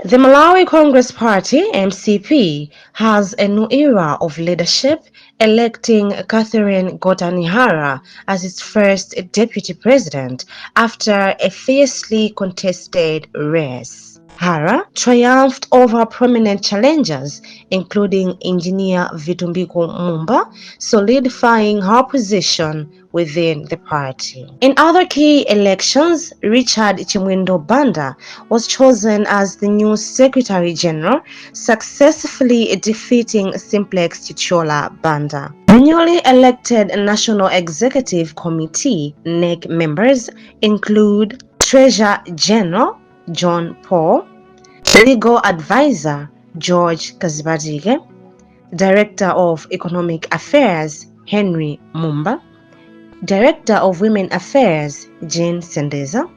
The Malawi Congress Party (MCP) has a new era of leadership, electing Catherine Gotanihara as its first deputy president after a fiercely contested race. Hara triumphed over prominent challengers, including engineer Vitumbiko Mumba, solidifying her position within the party. In other key elections, Richard Chimwendo Banda was chosen as the new Secretary General, successfully defeating Simplex Chichola Banda. The newly elected National Executive Committee (NEC) members include Treasurer General John Paul, Legal Advisor George Kazibadige, Director of Economic Affairs Henry Mumba, Director of Women Affairs Jane Sendeza,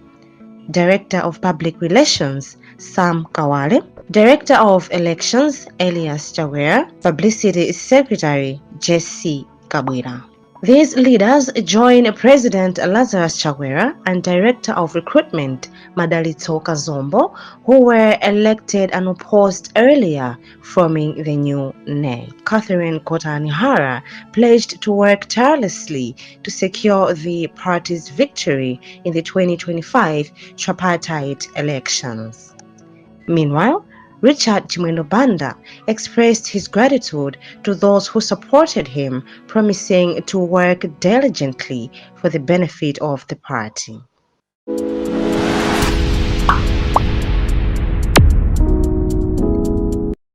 Director of Public Relations Sam Kawale, Director of Elections Elias Chawera, Publicity Secretary Jesse Kabwira. These leaders join President Lazarus Chakwera and Director of Recruitment Madalitso Kazombo, who were elected and opposed earlier, forming the new NEC. Catherine Kotanihara pledged to work tirelessly to secure the party's victory in the 2025 tripartite elections. Meanwhile, Richard Chimwendo Banda expressed his gratitude to those who supported him, promising to work diligently for the benefit of the party.